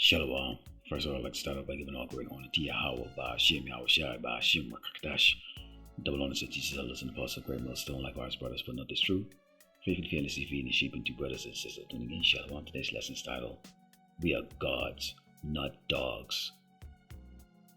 Shalom. First of all, I'd like to start off by giving all great honor to Yahweh, by Hashem, Yahweh Shai, by Hashem, Rakakdash. Double honor to teachers, elders, and apostles, great millstone, like ours brothers, putting up this truth. Faith and fearlessly feeding the sheep into brothers and sisters. Tuning in, Shalom. Today's lesson's title, We Are Gods, Not Dogs.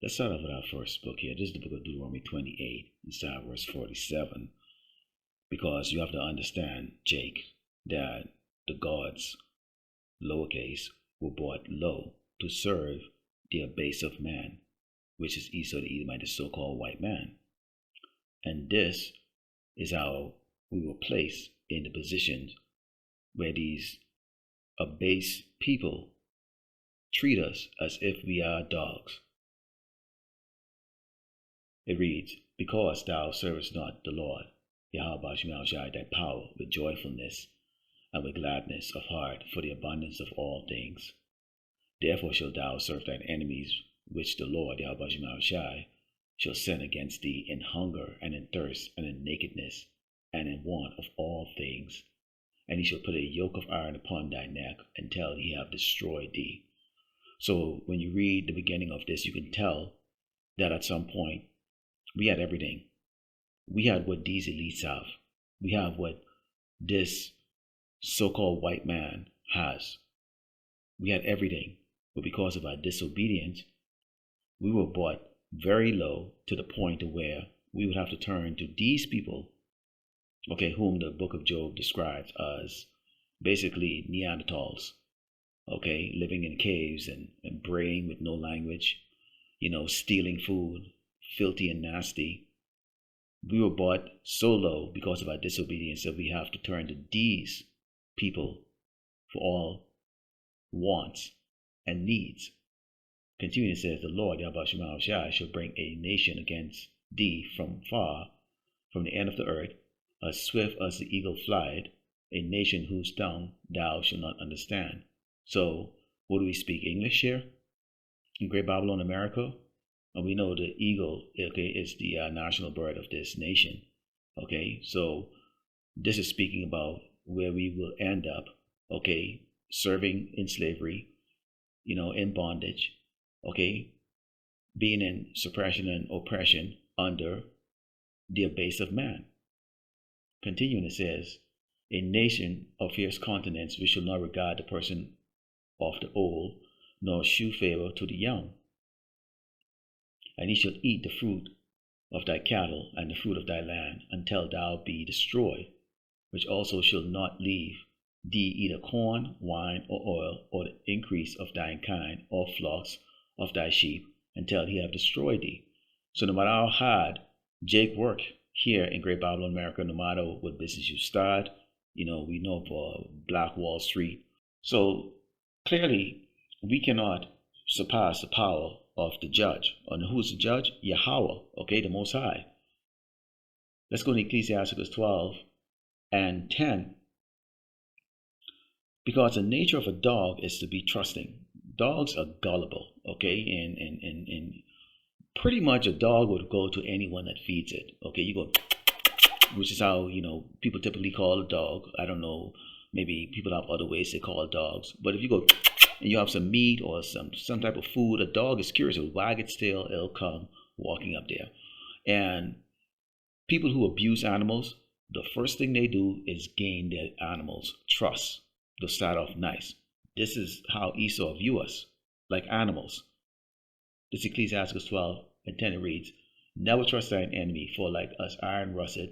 Let's start off with our first book here. This is the book of Deuteronomy 28, and start verse 47. Because you have to understand, Jake, that the gods, lowercase, were brought low to serve the base of man, which is Esau the Edomite, the so-called white man. And this is how we were placed in the positions where these abased people treat us as if we are dogs. It reads, Because thou servest not the Lord, Yahweh Shai, thy power, with joyfulness and with gladness of heart for the abundance of all things. Therefore shalt thou serve thine enemies, which the Lord, Yahweh Shai, shall send against thee in hunger and in thirst and in nakedness and in want of all things. And he shall put a yoke of iron upon thy neck until he have destroyed thee. So when you read the beginning of this, you can tell that at some point we had everything. We had what these elites have. We have what this so-called white man has. We had everything, but because of our disobedience, we were brought very low to the point of where we would have to turn to these people, whom the book of Job describes as basically Neanderthals, living in caves and braying with no language, stealing food, filthy and nasty. We were brought so low because of our disobedience that we have to turn to these people for all wants and needs. Continuing, it says, The Lord, Yahweh Shai, shall bring a nation against thee from far, from the end of the earth, as swift as the eagle flieth, a nation whose tongue thou shalt not understand. So, what do we speak English here? In Great Babylon, America? And we know the eagle, is the national bird of this nation. So this is speaking about where we will end up, serving in slavery, in bondage, being in suppression and oppression under the base of man. Continuing, it says, A nation of fierce countenance which shall not regard the person of the old, nor shew favor to the young. And he shall eat the fruit of thy cattle and the fruit of thy land until thou be destroyed, which also shall not leave thee either corn, wine, or oil, or the increase of thine kind, or flocks of thy sheep, until he have destroyed thee. So no matter how hard Jake worked here in Great Babylon, America, no matter what business you start, we know for Black Wall Street. So clearly we cannot surpass the power of the judge. And who's the judge? Yahweh, the Most High. Let's go to Ecclesiastes 12 and 10. Because the nature of a dog is to be trusting. Dogs are gullible, and pretty much a dog would go to anyone that feeds it. You go, which is how, people typically call a dog. I don't know, maybe people have other ways they call dogs. But if you go and you have some meat or some type of food, a dog is curious. It'll wag its tail, it'll come walking up there. And people who abuse animals, the first thing they do is gain their animals' trust. They'll start off nice. This is how Esau view us, like animals. This Ecclesiastes 12 and 10, it reads, Never trust thine enemy, for like as iron rusteth,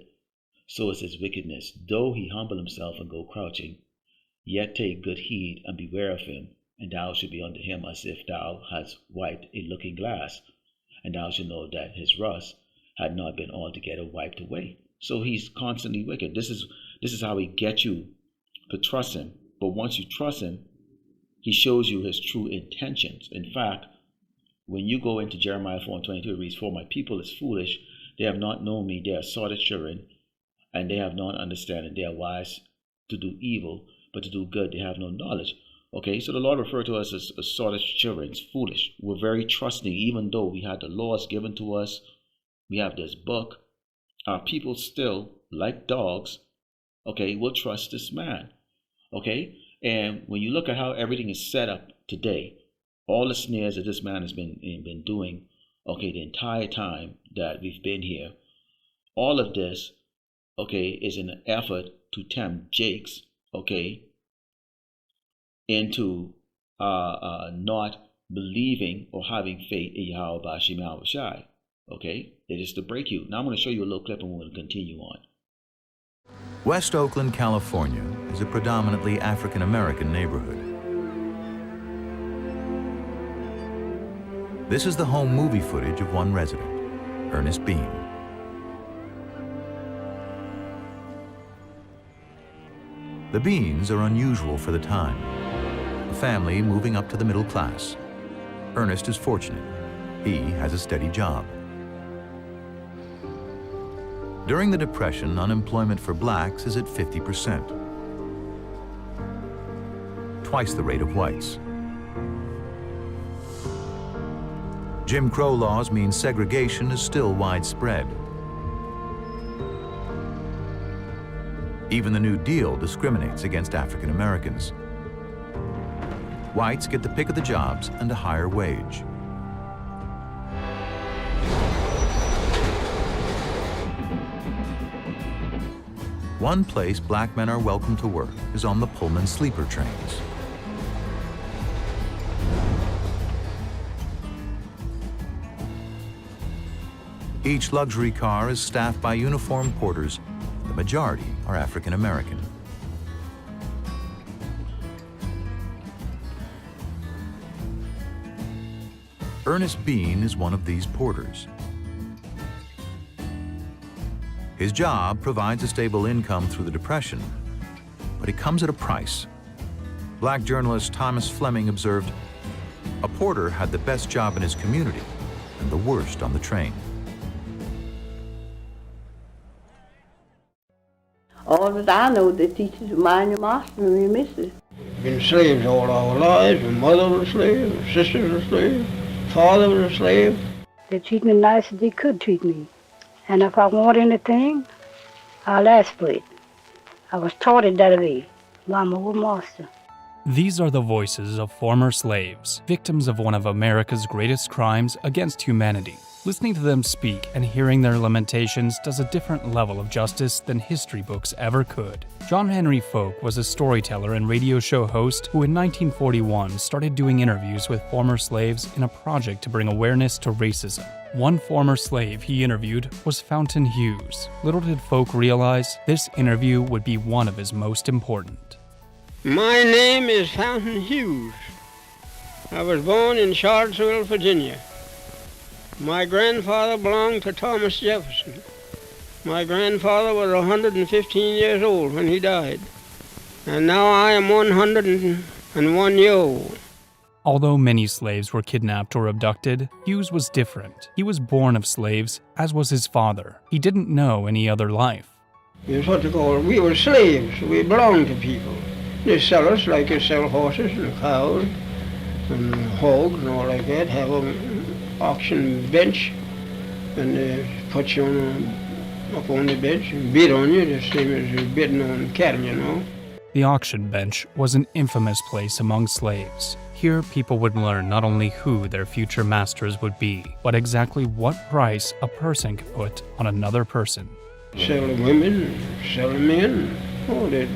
so is his wickedness. Though he humble himself and go crouching, yet take good heed and beware of him, and thou shalt be unto him as if thou hadst wiped a looking glass, and thou shalt know that his rust had not been altogether wiped away. So he's constantly wicked. This is how he gets you to trust him. But once you trust him, he shows you his true intentions. In fact, when you go into Jeremiah 4:22, it reads, For my people is foolish, they have not known me, they are sordid children, and they have not understanding. They are wise to do evil, but to do good they have no knowledge. So the Lord referred to us as sordid children, foolish. We're very trusting, even though we had the laws given to us. We have this book. Our people still, like dogs, will trust this man. And when you look at how everything is set up today, all the snares that this man has been doing, okay, the entire time that we've been here, all of this, okay, is an effort to tempt Jakes, okay, into not believing or having faith in Yahweh Bashim Yahweh Shai. Okay, it is to break you. Now I'm going to show you a little clip and we're going to continue on. West Oakland, California is a predominantly African-American neighborhood. This is the home movie footage of one resident, Ernest Bean. The Beans are unusual for the time, a family moving up to the middle class. Ernest is fortunate. He has a steady job. During the Depression, unemployment for blacks is at 50%, twice the rate of whites. Jim Crow laws mean segregation is still widespread. Even the New Deal discriminates against African Americans. Whites get the pick of the jobs and a higher wage. One place black men are welcome to work is on the Pullman sleeper trains. Each luxury car is staffed by uniformed porters. The majority are African American. Ernest Bean is one of these porters. His job provides a stable income through the Depression, but it comes at a price. Black journalist Thomas Fleming observed, "A porter had the best job in his community and the worst on the train." All that I know, they teach you to mind your master and your missus. Been slaves all our lives. My mother was a slave, my sister was a slave, father was a slave. They treat me nice as they could treat me. And if I want anything, I'll ask for it. I was taught it that way by my old master. These are the voices of former slaves, victims of one of America's greatest crimes against humanity. Listening to them speak and hearing their lamentations does a different level of justice than history books ever could. John Henry Folk was a storyteller and radio show host who in 1941 started doing interviews with former slaves in a project to bring awareness to racism. One former slave he interviewed was Fountain Hughes. Little did Folk realize this interview would be one of his most important. My name is Fountain Hughes. I was born in Charlottesville, Virginia. My grandfather belonged to Thomas Jefferson. My grandfather was 115 years old when he died, and now I am 101 years old. Although many slaves were kidnapped or abducted, Hughes was different. He was born of slaves, as was his father. He didn't know any other life. It was what they call, we were slaves. We belonged to people. They sell us like they sell horses and cows and hogs and all like that, have an auction bench, and they put you up on the bench and bid on you, the same as you're bidding on cattle, you know. The auction bench was an infamous place among slaves. Here, people would learn not only who their future masters would be, but exactly what price a person could put on another person. Sell the women, sell the men, all that.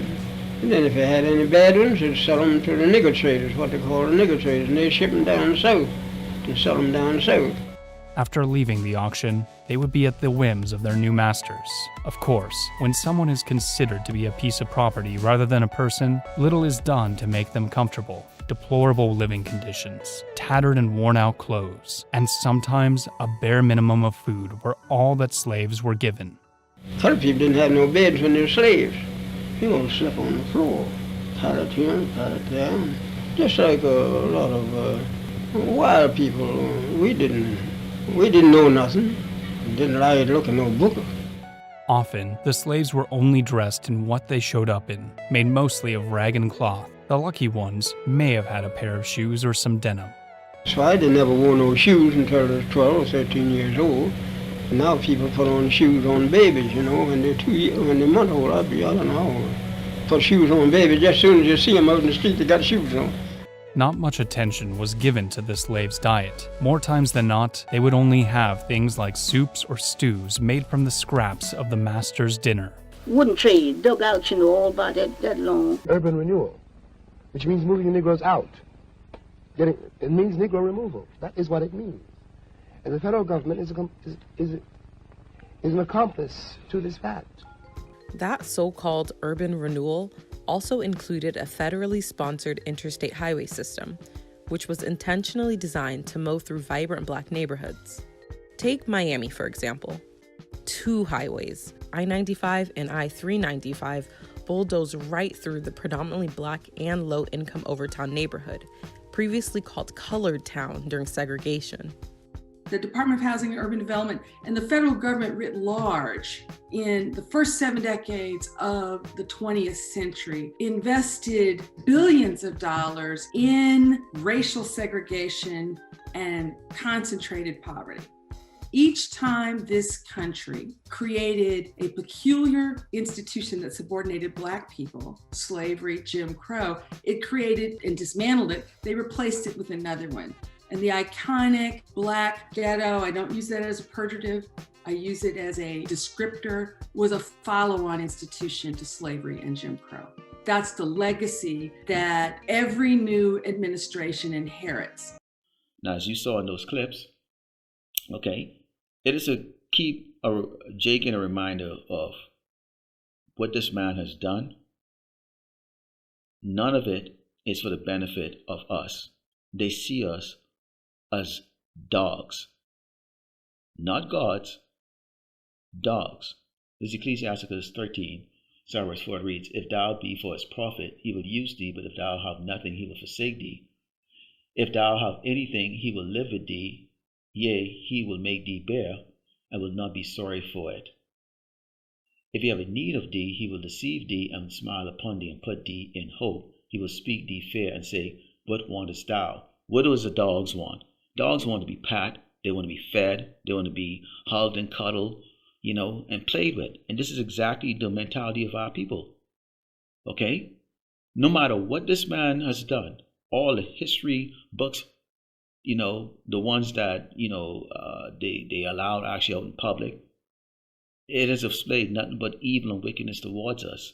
And then if they had any bad ones, they'd sell them to the nigger traders, what they call the nigger traders, and they'd ship them down south and sell them down south. After leaving the auction, they would be at the whims of their new masters. Of course, when someone is considered to be a piece of property rather than a person, little is done to make them comfortable. Deplorable living conditions, tattered and worn-out clothes, and sometimes a bare minimum of food were all that slaves were given. Colored people didn't have no beds when they were slaves. You know, slept on the floor, pallet here, pallet there. Just like a lot of wild people. We didn't know nothing. Didn't like to look at no book. Often, the slaves were only dressed in what they showed up in, made mostly of rag and cloth. The lucky ones may have had a pair of shoes or some denim. So I never wore no shoes until I was 12 or 13 years old. And now people put on shoes on babies, you know, when they're month old. I don't know. Put shoes on babies just as soon as you see them out in the street, they got shoes on. not much attention was given to the slaves' diet. More times than not, they would only have things like soups or stews made from the scraps of the master's dinner. Wooden trade, dug out, all about that long. Urban renewal, which means moving the Negroes out. It means Negro removal. That is what it means. And the federal government is an accomplice to this fact. That so-called urban renewal also included a federally sponsored interstate highway system, which was intentionally designed to mow through vibrant Black neighborhoods. Take Miami, for example. 2 highways, I-95 and I-395, bulldoze right through the predominantly Black and low-income Overtown neighborhood, previously called Colored Town during segregation. The Department of Housing and Urban Development and the federal government writ large in the first 7 decades of the 20th century invested billions of dollars in racial segregation and concentrated poverty. Each time this country created a peculiar institution that subordinated Black people, slavery, Jim Crow, it created and dismantled it. They replaced it with another one. And the iconic Black ghetto, I don't use that as a pejorative, I use it as a descriptor, was a follow-on institution to slavery and Jim Crow. That's the legacy that every new administration inherits. Now, as you saw in those clips, okay, it is to keep Jake in a reminder of what this man has done. None of it is for the benefit of us. They see us as dogs, not gods, dogs. This is Ecclesiastes 13, verse 4 reads, If thou be for his profit, he will use thee, but if thou have nothing, he will forsake thee. If thou have anything, he will live with thee, yea, he will make thee bear, and will not be sorry for it. If he have a need of thee, he will deceive thee, and smile upon thee, and put thee in hope. He will speak thee fair, and say, What wantest thou? What does the dogs want? Dogs want to be pat, they want to be fed, they want to be hugged and cuddled, and played with. And this is exactly the mentality of our people. Okay? No matter what this man has done, all the history books, the ones that, they allowed actually out in public, it has displayed nothing but evil and wickedness towards us.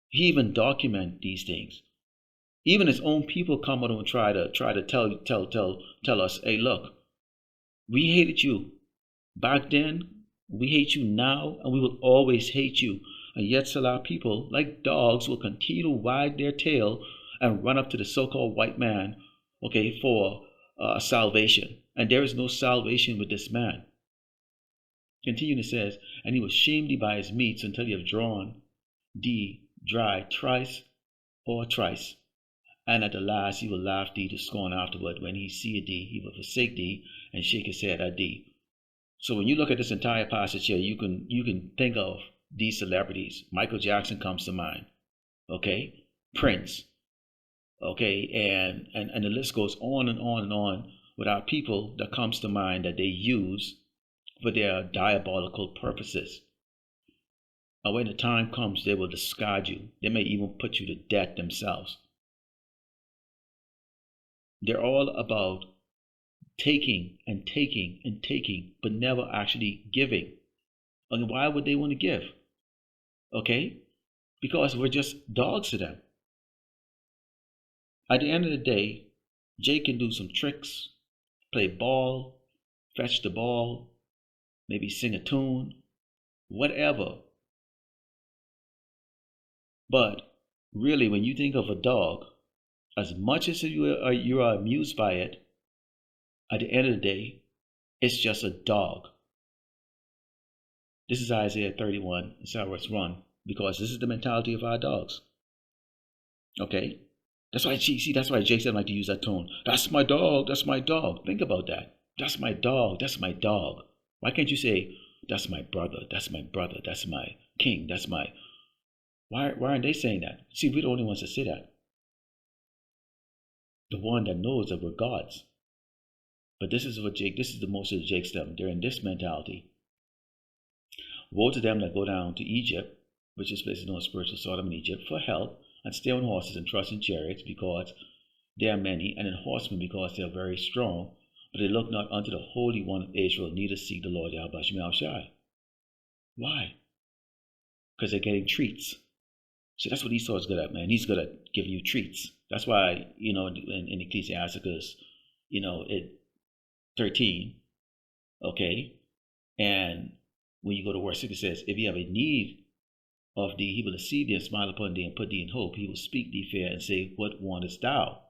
He even document these things. Even his own people come out and try to tell us, hey, look, we hated you back then, we hate you now, and we will always hate you. And yet still our people, like dogs, will continue to wag their tail and run up to the so-called white man, okay, for salvation. And there is no salvation with this man. Continuing, it says, and he will shame thee by his meats until he have drawn thee dry thrice or thrice. And at the last he will laugh thee to scorn afterward. When he seeth thee, he will forsake thee and shake his head at thee. So when you look at this entire passage here, you can think of these celebrities. Michael Jackson comes to mind. Okay? Prince. Okay, and the list goes on and on and on with our people that comes to mind that they use for their diabolical purposes. And when the time comes, they will discard you. They may even put you to death themselves. They're all about taking and taking and taking, but never actually giving. And why would they want to give? Okay? Because we're just dogs to them. At the end of the day, Jake can do some tricks, play ball, fetch the ball, maybe sing a tune, whatever. But really, when you think of a dog, as much as you are amused by it, at the end of the day, it's just a dog. This is Isaiah 31. It's how it's run, because this is the mentality of our dogs. Okay? That's why Jake doesn't like to use that tone. That's my dog. That's my dog. Think about that. That's my dog. That's my dog. Why can't you say, that's my brother. That's my brother. That's my king. That's my... Why aren't they saying that? See, we're the only ones that say that. The one that knows that we're gods. But this is the most of Jake's them. They're in this mentality. Woe to them that go down to Egypt, which is places known as spiritual Sodom in Egypt, for help, and stay on horses and trust in chariots, because They are many, and in horsemen because they are very strong, but they look not unto the Holy One of Israel, neither seek the Lord Yahweh Shemel Shai. Why? Because they're getting treats. So that's what Esau is good at, man. He's good at giving you treats. That's why, in Ecclesiasticus, 13, okay? And when you go to verse 6, it says, if you have a need of thee, he will receive thee and smile upon thee and put thee in hope. He will speak thee fair and say, what wantest thou?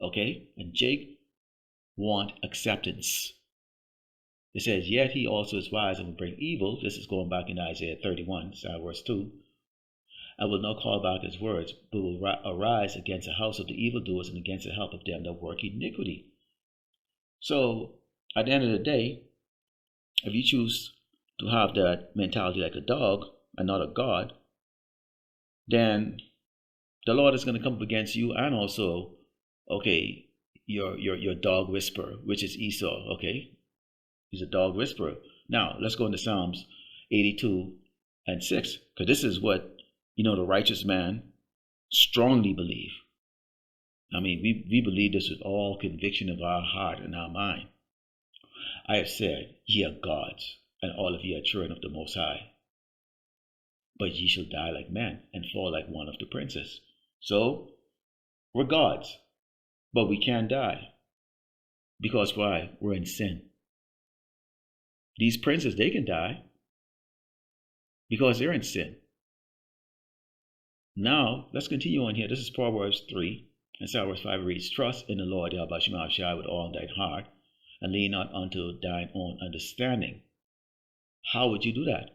Okay? And Jake want acceptance. It says, yet he also is wise and will bring evil. This is going back in Isaiah 31, verse 2. And will not call back his words, but will arise against the house of the evildoers and against the help of them that work iniquity. So, at the end of the day, if you choose to have that mentality like a dog and not a God, then the Lord is going to come up against you and also, okay, your dog whisperer, which is Esau, okay? He's a dog whisperer. Now, let's go into Psalms 82 and 6, because this is what, the righteous man strongly believe. I mean, we believe this with all conviction of our heart and our mind. I have said, ye are gods, and all of ye are children of the Most High. But ye shall die like men, and fall like one of the princes. So, we're gods, but we can't die. Because why? We're in sin. These princes, they can die, because they're in sin. Now, let's continue on here. This is Proverbs 3, and Proverbs 5 reads, trust in the Lord Yahweh Shemel Shai with all thine heart, and lean not unto thine own understanding. How would you do that?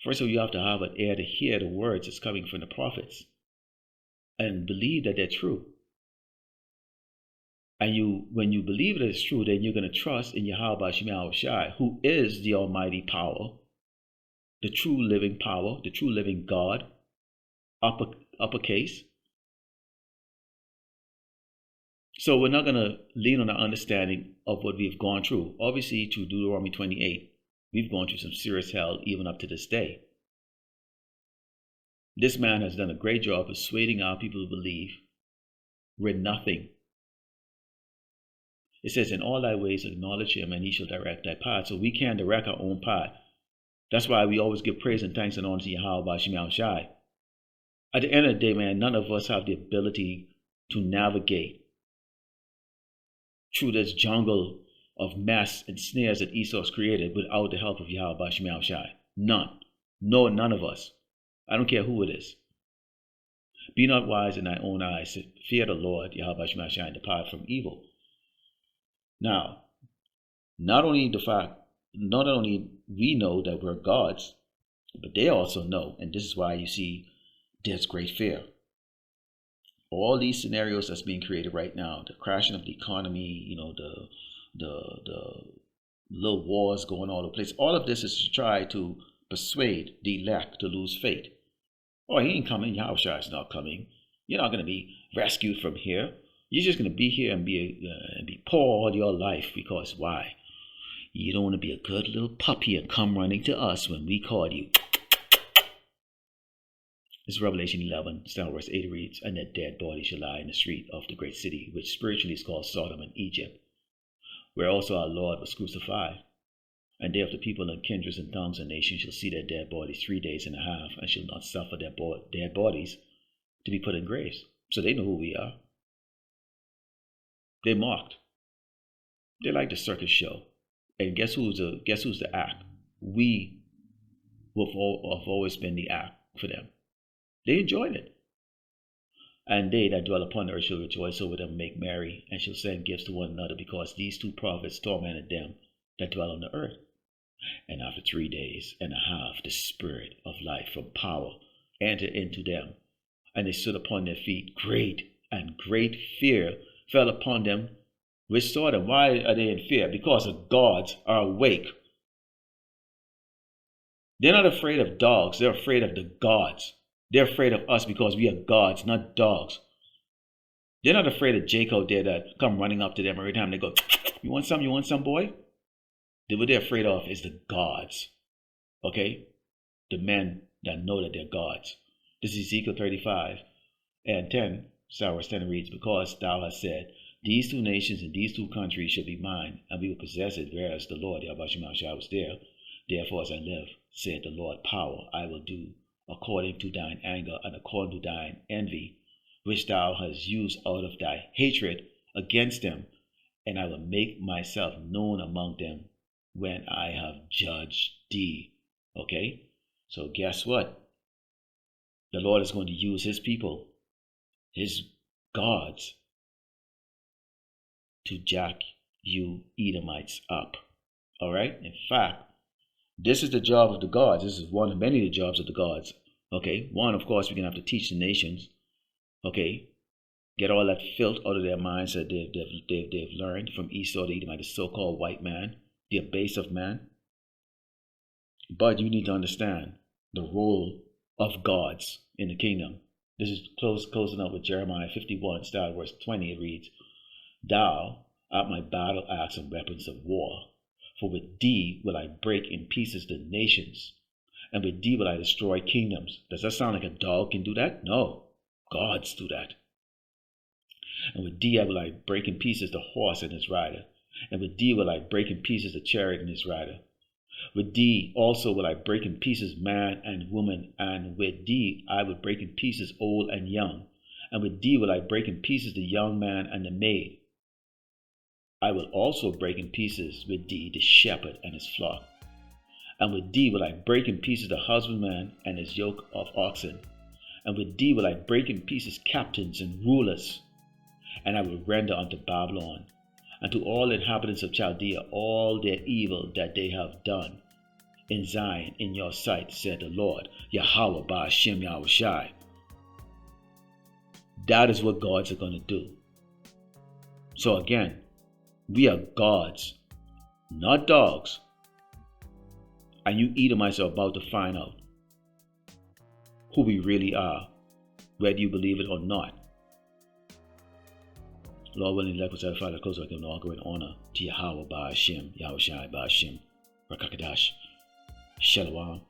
First of all, you have to have an ear to hear the words that's coming from the prophets and believe that they're true. And when you believe that it's true, then you're going to trust in Yahweh Shemel Shai, who is the almighty power, the true living power, the true living God, uppercase. So we're not going to lean on our understanding of what we've gone through. Obviously, through Deuteronomy 28, we've gone through some serious hell even up to this day. This man has done a great job persuading our people to believe we're nothing. It says, in all thy ways acknowledge him, and he shall direct thy path. So we can't direct our own path. That's why we always give praise and thanks and honor to Yahweh Shemel Shai. At the end of the day, man, none of us have the ability to navigate through this jungle of mess and snares that Esau's created without the help of Yahweh Shemel Shai. None. No, none of us. I don't care who it is. Be not wise in thy own eyes. Fear the Lord, Yahweh Shemel Shai, and depart from evil. Now, not only we know that we're gods, but they also know, and this is why you see there's great fear. All these scenarios that's being created right now, the crashing of the economy, the little wars going all over the place, all of this is to try to persuade the elect to lose faith. Oh, he ain't coming. Yahweh is not coming. You're not going to be rescued from here. You're just going to be here and be poor all your life. Because why? You don't want to be a good little puppy and come running to us when we call you. This Revelation 11, verse 8 reads, and their dead bodies shall lie in the street of the great city, which spiritually is called Sodom and Egypt, where also our Lord was crucified. And they of the people and kindreds and tongues and nations shall see their dead bodies 3 days and a half, and shall not suffer their dead bodies to be put in graves. So they know who we are. They mocked. They like the circus show. And guess who's the act? We have always been the act for them. They enjoyed it. And they that dwell upon the earth shall rejoice over them, make merry, and shall send gifts to one another, because these two prophets tormented them that dwell on the earth. And after 3 days and a half, the spirit of life from power entered into them, and they stood upon their feet. Great fear fell upon them which saw them. Why are they in fear? Because the gods are awake. They're not afraid of dogs. They're afraid of the gods. They're afraid of us because we are gods, not dogs. They're not afraid of Jake out there that come running up to them every time they go, you want some, boy? What they're afraid of is the gods. Okay? The men that know that they're gods. This is Ezekiel 35 and 10. Start verse 10 reads, because thou hast said, these two nations and these two countries shall be mine, and we will possess it, whereas the Lord Yahweh Shai was there. Therefore, as I live, said the Lord power, I will do according to thine anger and according to thine envy, which thou hast used out of thy hatred against them, and I will make myself known among them when I have judged thee. Okay? So guess what? The Lord is going to use his people, his gods, to jack you Edomites up. All right? In fact, this is the job of the gods. This is one of many of the jobs of the gods. Okay? One, of course, we're going to have to teach the nations. Okay? Get all that filth out of their minds that they've learned from Esau the Edomite, the so-called white man, the base of man. But you need to understand the role of gods in the kingdom. This is closing up with Jeremiah 51, start verse 20. It reads, thou art my battle axe and weapons of war, for with thee will I break in pieces the nations, and with thee will I destroy kingdoms. Does that sound like a dog can do that? No, gods do that. And with thee will I break in pieces the horse and his rider, and with thee will I break in pieces the chariot and his rider. With thee also will I break in pieces man and woman, and with thee I will break in pieces old and young, and with thee will I break in pieces the young man and the maid. I will also break in pieces with thee the shepherd and his flock, and with thee will I break in pieces the husbandman and his yoke of oxen, and with thee will I break in pieces captains and rulers, and I will render unto Babylon and to all inhabitants of Chaldea all their evil that they have done in Zion in your sight, said the Lord, Yahweh Ba'ashem Yahushai. That is what gods are going to do. So again, we are gods, not dogs. And you Edomites are about to find out who we really are, whether you believe it or not. Lord willing, let us have Father close like an ongoing honor to Yahweh Ba'ashem, Yahushai Ba'ashem, Rakakadash, Shalom.